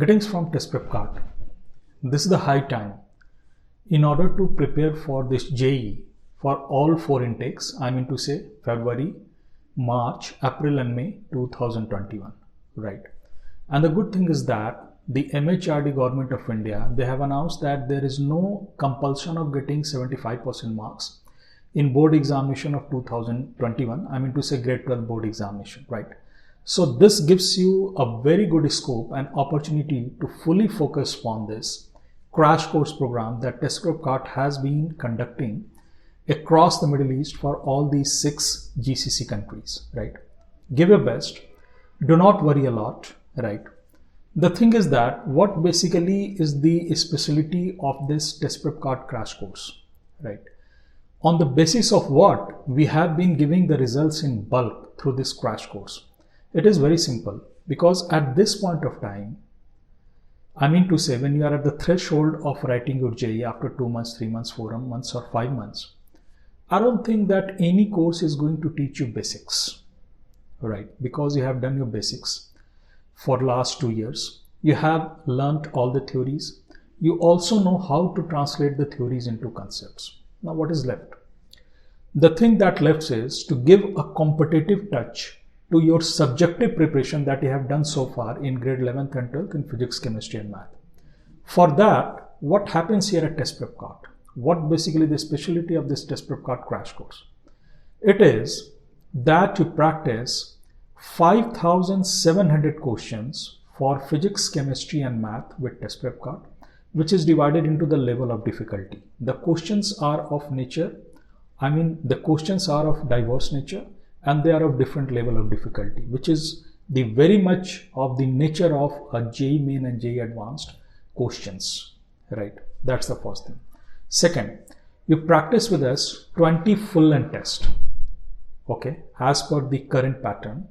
Greetings from Test Prep Card. This is the high time. In order to prepare for this JEE for all four intakes, I mean to say February, March, April and May 2021, right? And the good thing is that the MHRD Government of India, they have announced that there is no compulsion of getting 75% marks in board examination of 2021, I mean to say grade 12 board examination, right? So this gives you a very good scope and opportunity to fully focus on this crash course program that Test Prep Card has been conducting across the Middle East for all these 6 GCC countries, right? Give your best. Do not worry a lot, right? The thing is that what basically is the specialty of this Test Prep Card crash course, right? On the basis of what we have been giving the results in bulk through this crash course. It is very simple, because at this point of time, I mean to say when you are at the threshold of writing your JEE after 2 months, 3 months, 4 months or 5 months, I don't think that any course is going to teach you basics, right? Because you have done your basics for last 2 years. You have learnt all the theories. You also know how to translate the theories into concepts. Now what is left? The thing that left is to give a competitive touch to your subjective preparation that you have done so far in grade 11th and 12th in physics, chemistry and math. For that, what happens here at Test Prep Card? What basically the specialty of this Test Prep Card crash course? It is that you practice 5,700 questions for physics, chemistry and math with Test Prep Card, which is divided into the level of difficulty. The questions are of nature, the questions are of diverse nature, and they are of different level of difficulty, which is the very much of the nature of a JEE Main and JEE Advanced questions, right? That's the first thing. Second, you practice with us 20 full length test, okay, as per the current pattern.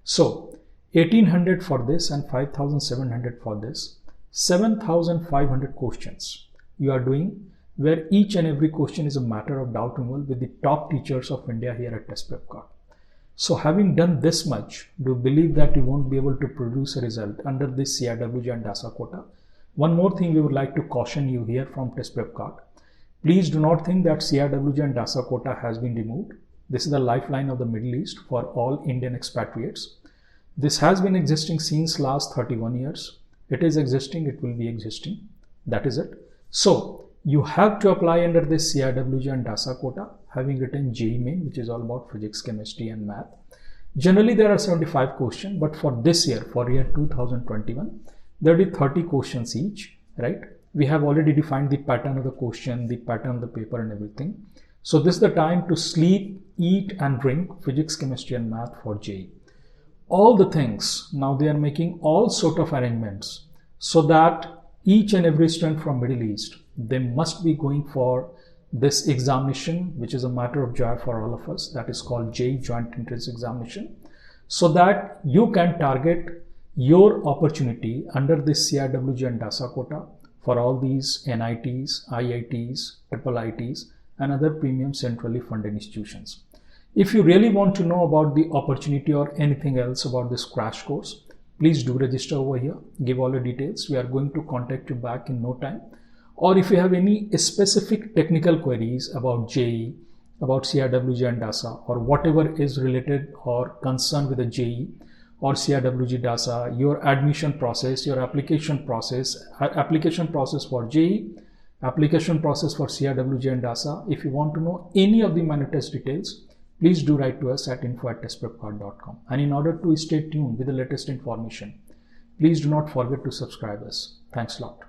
So 1800 for this and 5700 for this, 7500 questions you are doing, where each and every question is a matter of doubt removal with the top teachers of India here at Test Prep Card. So having done this much, do you believe that you won't be able to produce a result under this CIWG and DASA quota? One more thing we would like to caution you here from Test Prep Card. Please do not think that CIWG and DASA quota has been removed. This is the lifeline of the Middle East for all Indian expatriates. This has been existing since last 31 years. It is existing, it will be existing. That is it. So you have to apply under this CIWG and DASA quota, having written JEE Main, which is all about physics, chemistry and math. Generally there are 75 questions, but for this year, for year 2021, there will be 30 questions each, right? We have already defined the pattern of the question, the pattern of the paper and everything. So this is the time to sleep, eat and drink physics, chemistry and math for JEE. All the things, now they are making all sort of arrangements so that each and every student from Middle East, they must be going for this examination, which is a matter of joy for all of us, that is called JEE Joint Entrance Examination, so that you can target your opportunity under this CIWG and DASA quota for all these NITs, IITs, IIITs and other premium centrally funded institutions. If you really want to know about the opportunity or anything else about this crash course, please do register over here, give all the details. We are going to contact you back in no time. Or if you have any specific technical queries about JEE, about CIWG and DASA, or whatever is related or concerned with the JEE or CIWG DASA, your admission process, your application process for JEE, application process for CIWG and DASA. If you want to know any of the minor test details, please do write to us at info@testprepcard.com. And in order to stay tuned with the latest information, please do not forget to subscribe us. Thanks a lot.